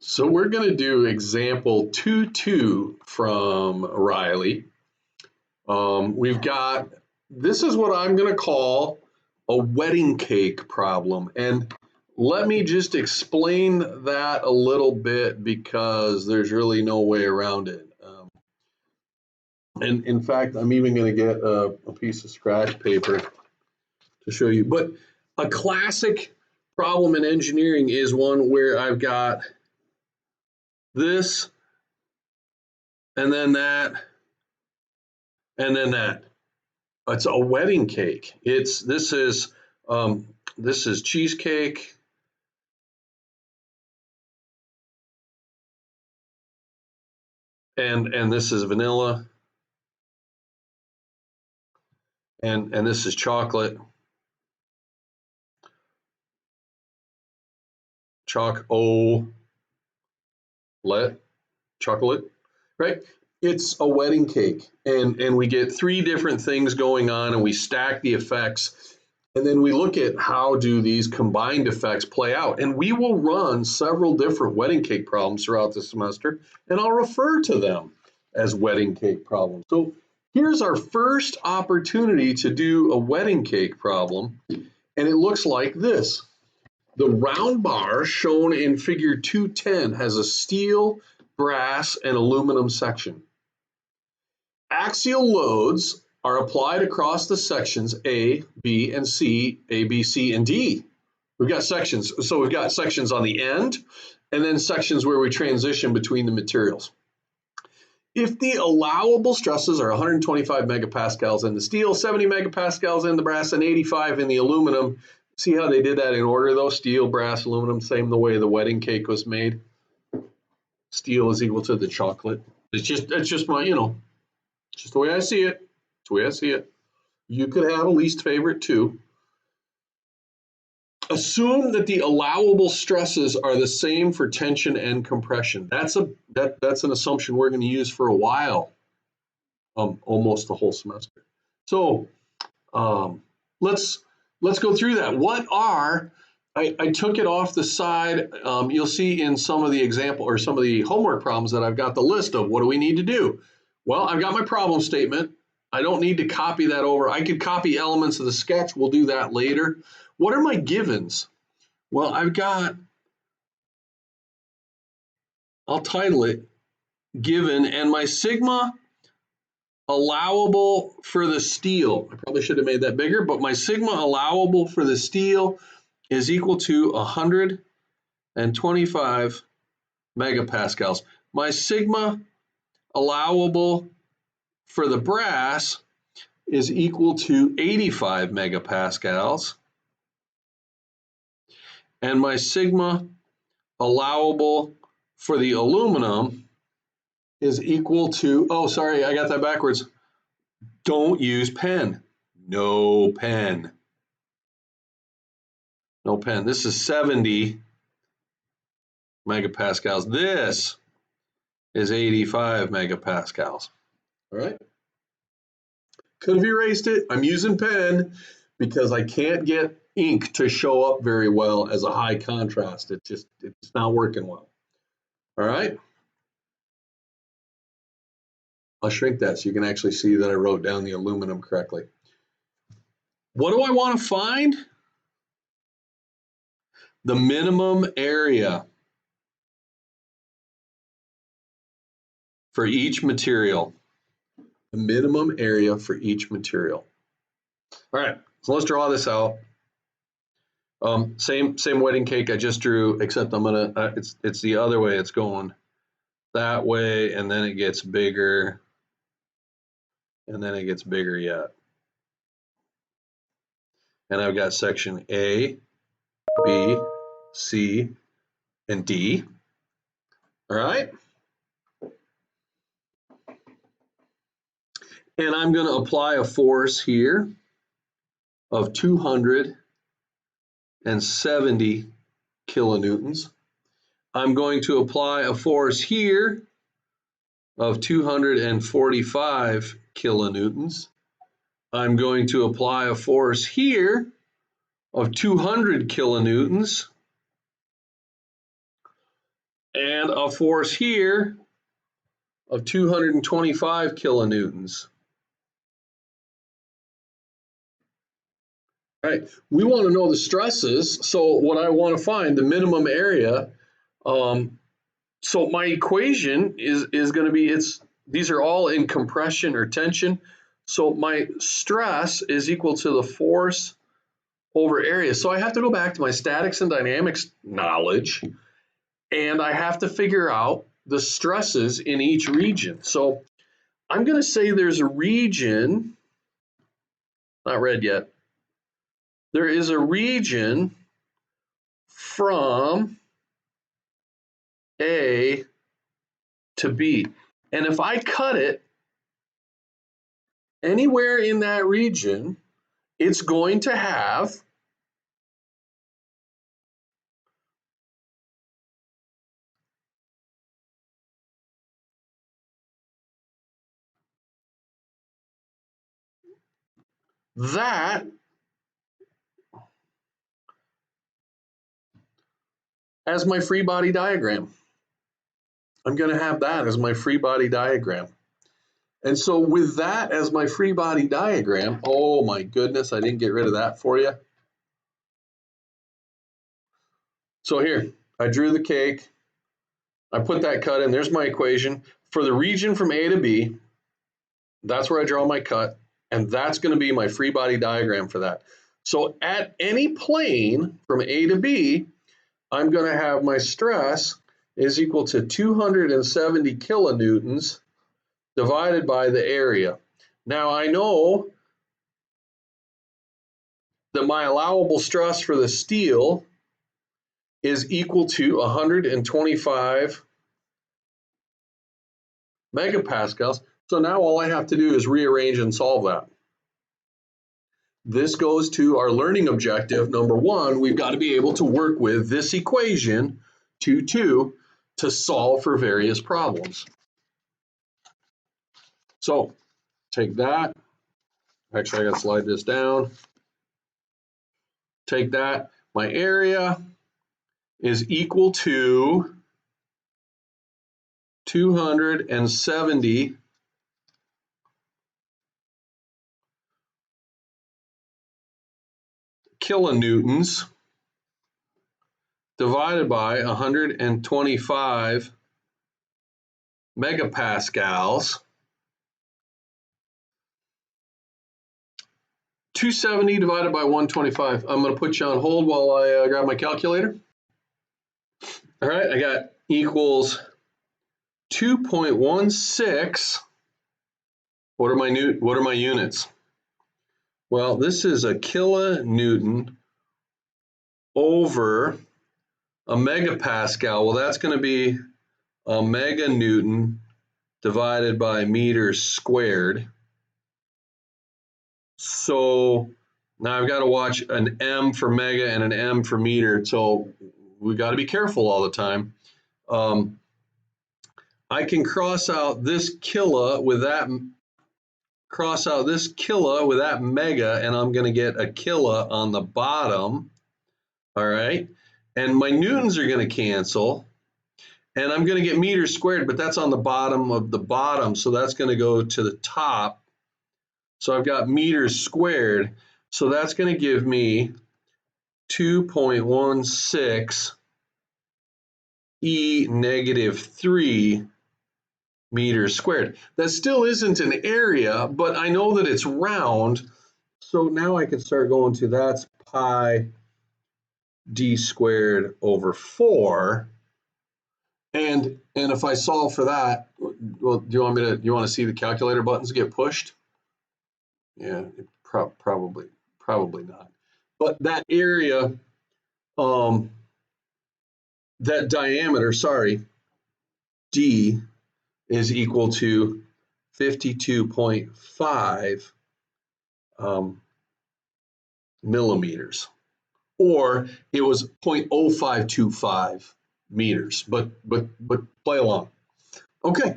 So we're going to do example 2.2 from Riley. We've got, this is what I'm going to call a wedding cake problem. And let me just explain that a little bit because there's really no way around it. And in fact, I'm even going to get a piece of scratch paper to show you. But a classic problem in engineering is one where I've got this, and then that, and then that. It's a wedding cake. This is cheesecake, and this is vanilla, and this is chocolate, chocolate, right? It's a wedding cake, and we get three different things going on, and we stack the effects, and then we look at how do these combined effects play out. And we will run several different wedding cake problems throughout the semester, and I'll refer to them as wedding cake problems. So here's our first opportunity to do a wedding cake problem, and it looks like this. The round bar shown in figure 210 has a steel, brass, and aluminum section. Axial loads are applied across the sections A, B, and C, A, B, C, and D. We've got sections. So we've got sections on the end, and then sections where we transition between the materials. If the allowable stresses are 125 megapascals in the steel, 70 megapascals in the brass, and 85 in the aluminum, see how they did that in order though? Steel, brass, aluminum, same the way the wedding cake was made. Steel is equal to the chocolate. It's just my, just the way I see it. It's the way I see it. You could have a least favorite too. Assume that the allowable stresses are the same for tension and compression. That's an assumption we're going to use for a while, almost the whole semester. So let's go through that. What are, I took it off the side. You'll see in some of the example or some of the homework problems that I've got the list of what do we need to do. Well, I've got my problem statement. I don't need to copy that over. I could copy elements of the sketch. We'll do that later. What are my givens? Well, I'll title it given, and my sigma allowable for the steel. I probably should have made that bigger, but my sigma allowable for the steel is equal to 125 megapascals. My sigma allowable for the brass is equal to 85 megapascals. And my sigma allowable for the aluminum is equal to, oh, sorry, I got that backwards. Don't use pen. No pen. No pen. This is 70 megapascals. This is 85 megapascals. All right. Could have erased it. I'm using pen because I can't get ink to show up very well as a high contrast. It's not working well. All right. I'll shrink that so you can actually see that I wrote down the aluminum correctly. What do I want to find? The minimum area for each material. The minimum area for each material. All right, so let's draw this out. Same wedding cake I just drew, except I'm gonna, it's the other way. It's going that way, and then it gets bigger, and then it gets bigger yet. And I've got section A, B, C, and D. All right. And I'm going to apply a force here of 270 kilonewtons. I'm going to apply a force here of 245 kilonewtons. I'm going to apply a force here of 200 kilonewtons. and a force here of 225 kilonewtons. All right, we want to know the stresses. So what I want to find, the minimum area. So my equation is going to be, these are all in compression or tension. So my stress is equal to the force over area. So I have to go back to my statics and dynamics knowledge, and I have to figure out the stresses in each region. So I'm going to say there's a region, not read yet. There is a region from A to B. And if I cut it anywhere in that region, it's going to have that as my free body diagram. I'm going to have that as my free body diagram. And so with that as my free body diagram, oh my goodness, I didn't get rid of that for you. So here, I drew the cake. I put that cut in. There's my equation. For the region from A to B, that's where I draw my cut. And that's going to be my free body diagram for that. So at any plane from A to B, I'm going to have my stress is equal to 270 kilonewtons divided by the area. Now I know that my allowable stress for the steel is equal to 125 megapascals. So now all I have to do is rearrange and solve that. This goes to our learning objective. Number one, we've got to be able to work with this equation, 2,2, to solve for various problems. So take that. Actually, I got to slide this down. Take that. My area is equal to 270 kilonewtons divided by 125 megapascals. 270 divided by 125. I'm going to put you on hold while I grab my calculator. All right, I got equals 2.16. What are my units? Well, this is a kilonewton over a megapascal. Well, that's going to be a meganewton divided by meters squared. So now I've got to watch an M for mega and an M for meter. So we've got to be careful all the time. I can cross out this kilo with that mega, and I'm going to get a kilo on the bottom. All right. And my newtons are going to cancel. And I'm going to get meters squared, but that's on the bottom of the bottom. So that's going to go to the top. So I've got meters squared. So that's going to give me 2.16 E negative 3 meters squared. That still isn't an area, but I know that it's round. So now I can start going to that's pi d squared over 4. And if I solve for that, well, do you want to see the calculator buttons get pushed? Yeah, probably not. But that area, that diameter, D is equal to 52.5 millimeters, or it was 0.0525 meters. But play along. Okay.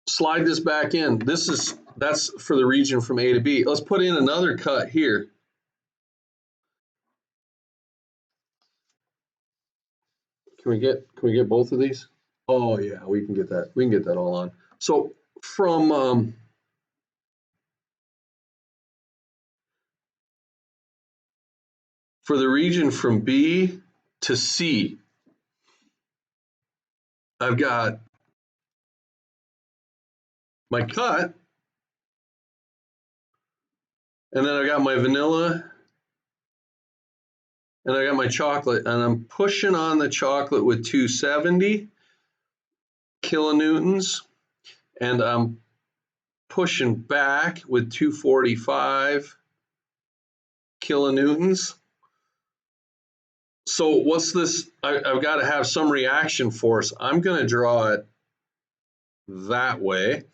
Slide this back in. That's for the region from A to B. Let's put in another cut here. Can we get both of these? Oh yeah, we can get that. We can get that all on. So from for the region from B to C, I've got my cut, and then I got my vanilla, and I got my chocolate, and I'm pushing on the chocolate with 270 kilonewtons, and I'm pushing back with 245 kilonewtons. So what's this? I've got to have some reaction force. I'm going to draw it that way.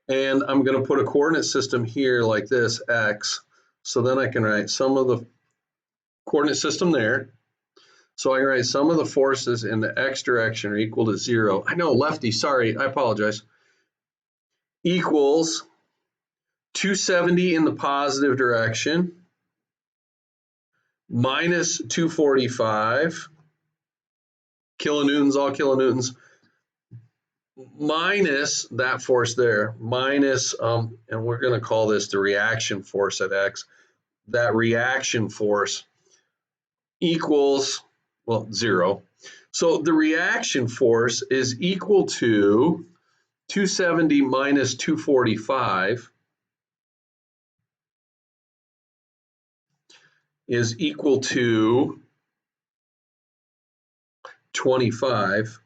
And I'm going to put a coordinate system here like this, x. So then I can write some of the coordinate system there. So I can write some of the forces in the x direction are equal to 0. I know, lefty, sorry, I apologize. Equals 270 in the positive direction minus 245 kilonewtons, all kilonewtons, minus that force there, minus, and we're going to call this the reaction force at x. That reaction force equals, well, 0. So the reaction force is equal to 270 minus 245 is equal to 25.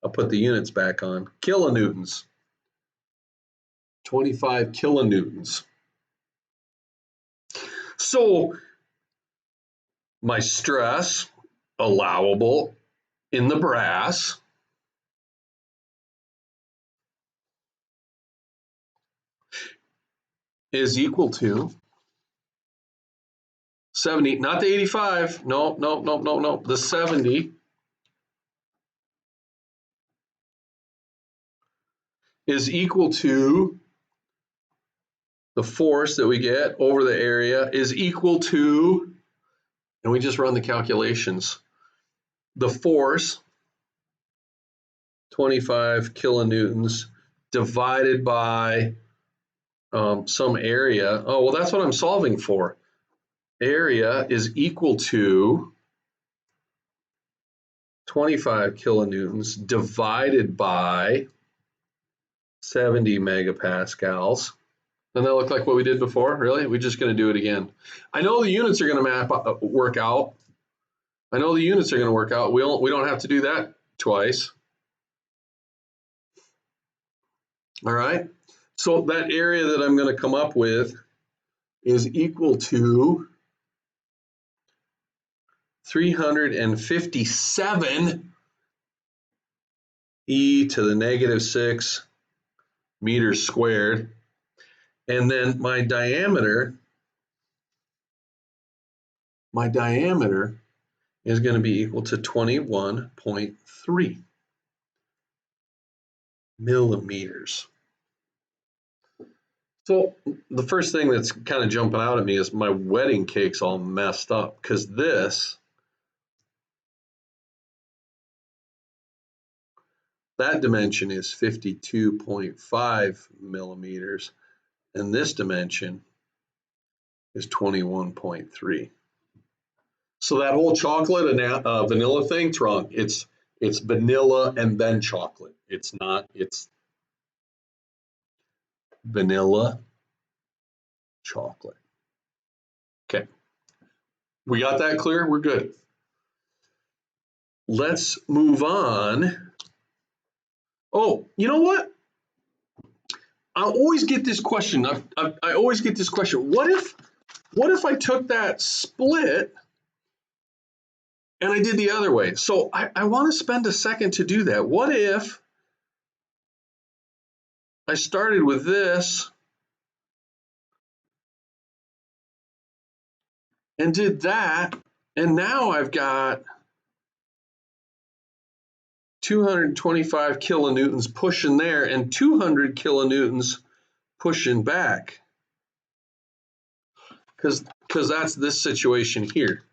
I'll put the units back on. Kilonewtons. 25 kilonewtons. So my stress allowable in the brass is equal to 70, not the 85. No. The 70 is equal to the force that we get over the area is equal to, and we just run the calculations, the force, 25 kilonewtons, divided by some area. Oh, well, that's what I'm solving for. Area is equal to 25 kilonewtons divided by 70 megapascals. Doesn't that look like what we did before? Really? We're just going to do it again. I know the units are going to work out. I know the units are going to work out. We don't have to do that twice. All right. So that area that I'm going to come up with is equal to 357 e to the negative 6 meters squared. And then my diameter is going to be equal to 21.3 millimeters. So the first thing that's kind of jumping out at me is my wedding cake's all messed up because that dimension is 52.5 millimeters, and this dimension is 21.3. So that whole chocolate and vanilla thing's wrong. It's vanilla and then chocolate. It's not. It's vanilla, chocolate. Okay. We got that clear? We're good. Let's move on. Oh, you know what? I always get this question. I always get this question. What if I took that split and I did the other way? So I want to spend a second to do that. What if I started with this and did that, and now I've got 225 kilonewtons pushing there and 200 kilonewtons pushing back, because that's this situation here.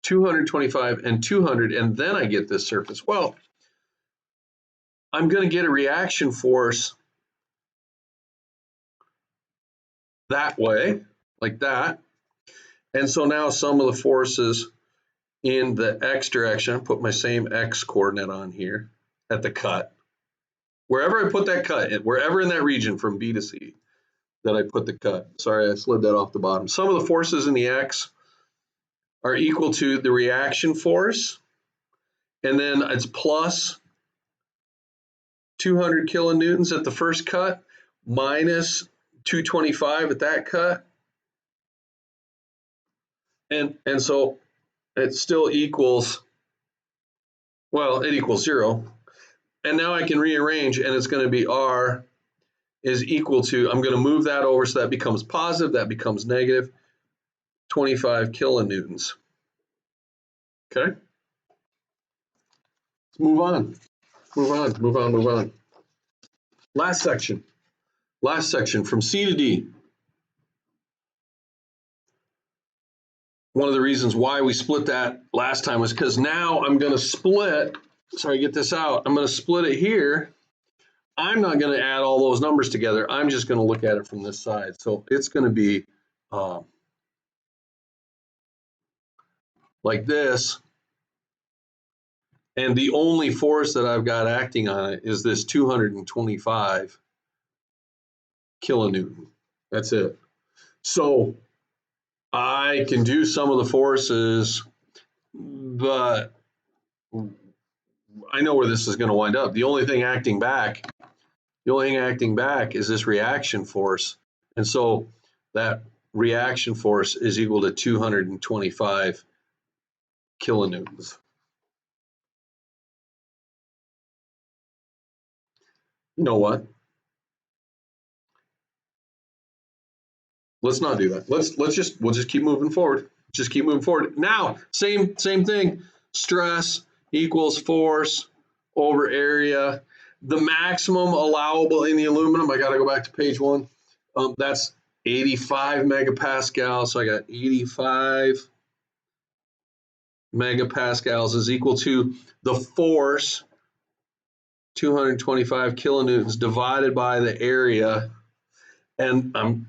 225 and 200, and then I get this surface. Well, I'm going to get a reaction force that way, like that. And so now some of the forces in the x direction, I put my same x coordinate on here at the cut. Wherever I put that cut, wherever in that region from B to C that I put the cut. Sorry, I slid that off the bottom. Some of the forces in the x are equal to the reaction force, and then it's plus 200 kilonewtons at the first cut, minus 225 at that cut. And so it still equals, well, it equals 0. And now I can rearrange, and it's going to be R is equal to, I'm going to move that over so that becomes positive, that becomes negative, 25 kilonewtons. Okay? Let's move on. Move on. Last section from C to D. One of the reasons why we split that last time was because now I'm going to split, sorry, get this out, I'm going to split it here. I'm not going to add all those numbers together. I'm just going to look at it from this side. So it's going to be like this. And the only force that I've got acting on it is this 225 kilonewton. That's it. So I can do some of the forces, but I know where this is going to wind up. The only thing acting back is this reaction force. And so that reaction force is equal to 225 kilonewtons. You know what? Let's not do that. We'll just keep moving forward. Just keep moving forward. Now, same thing. Stress equals force over area. The maximum allowable in the aluminum, I got to go back to page 1. That's 85 megapascals. So I got 85 megapascals is equal to the force, 225 kilonewtons divided by the area. And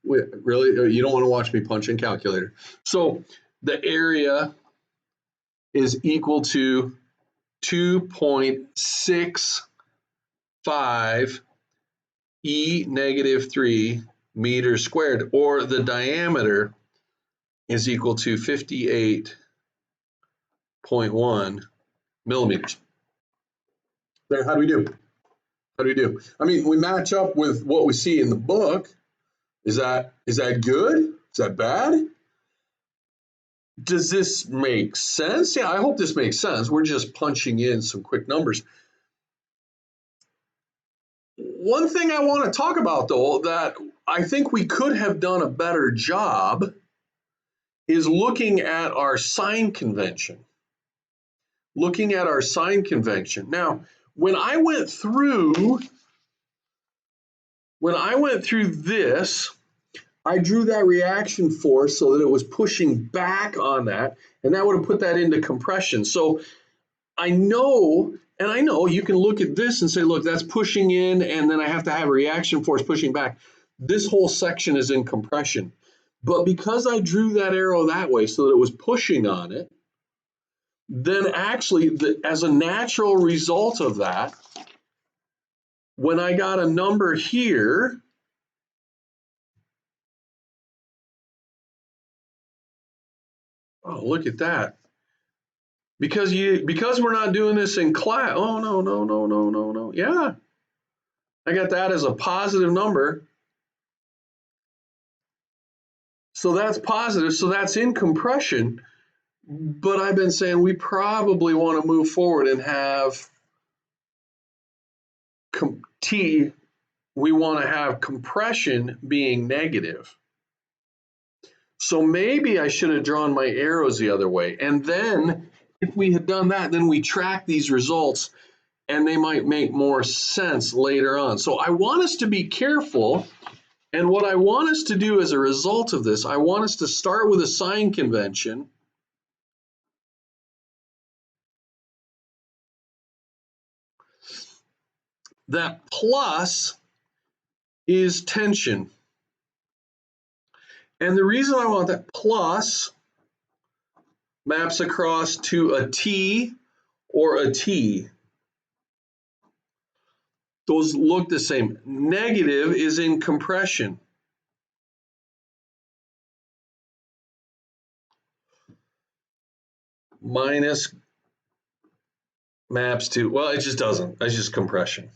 really, you don't want to watch me punch in calculator. So the area is equal to 2.65 E negative 3 meters squared, or the diameter is equal to 58.1 millimeters. There, how do we do? I mean, we match up with what we see in the book. Is that good? Is that bad? Does this make sense? Yeah, I hope this makes sense. We're just punching in some quick numbers. One thing I want to talk about, though, that I think we could have done a better job is looking at our sign convention. Now, when I went through this, I drew that reaction force so that it was pushing back on that, and that would have put that into compression. So I know you can look at this and say, look, that's pushing in, and then I have to have a reaction force pushing back. This whole section is in compression. But because I drew that arrow that way so that it was pushing on it, then actually, as a natural result of that, when I got a number here, oh, look at that. Because we're not doing this in class. Oh, no. Yeah. I got that as a positive number. So that's positive. So that's in compression. But I've been saying we probably want to move forward and have we want to have compression being negative. So maybe I should have drawn my arrows the other way. And then if we had done that, then we track these results and they might make more sense later on. So I want us to be careful. And what I want us to do as a result of this, I want us to start with a sign convention that plus is tension. And the reason I want that plus maps across to a T or a T. Those look the same. Negative is in compression. Minus maps to, well, it just doesn't. It's just compression.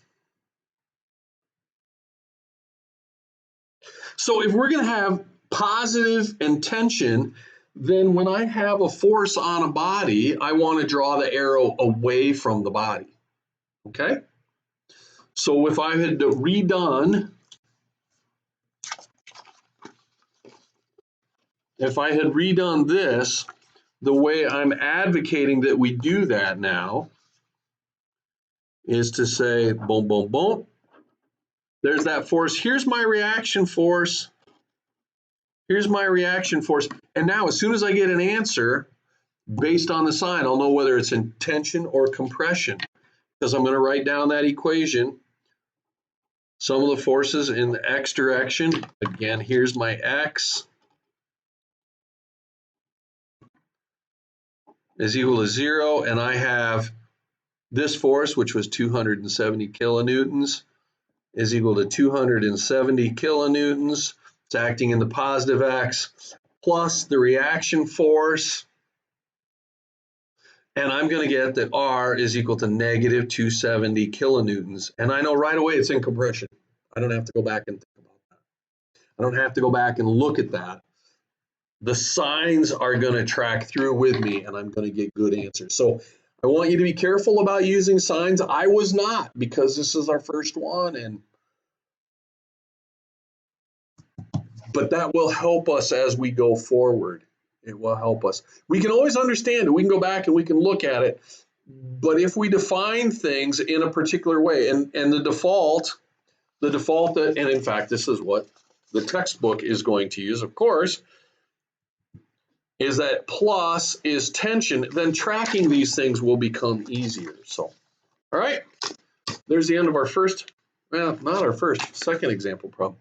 So if we're going to have positive and tension, then when I have a force on a body, I want to draw the arrow away from the body. Okay? So if I had redone, this, the way I'm advocating that we do that now is to say, boom, boom, boom. There's that force. Here's my reaction force. Here's my reaction force. And now as soon as I get an answer based on the sign, I'll know whether it's in tension or compression, because I'm going to write down that equation. Sum of the forces in the x direction. Again, here's my x is equal to 0, and I have this force, which was 270 kilonewtons, is equal to 270 kilonewtons. It's acting in the positive x, plus the reaction force, and I'm going to get that R is equal to negative 270 kilonewtons. And I know right away it's in compression. I don't have to go back and think about that. I don't have to go back and look at that. The signs are going to track through with me, and I'm going to get good answers. So I want you to be careful about using signs. I was not, because this is our first one, but that will help us as we go forward. It will help us. We can always understand it. We can go back and we can look at it. But if we define things in a particular way, and the default that, and in fact, this is what the textbook is going to use, of course, is that plus is tension, then tracking these things will become easier. So, all right, there's the end of our first, well, not our first, second example problem.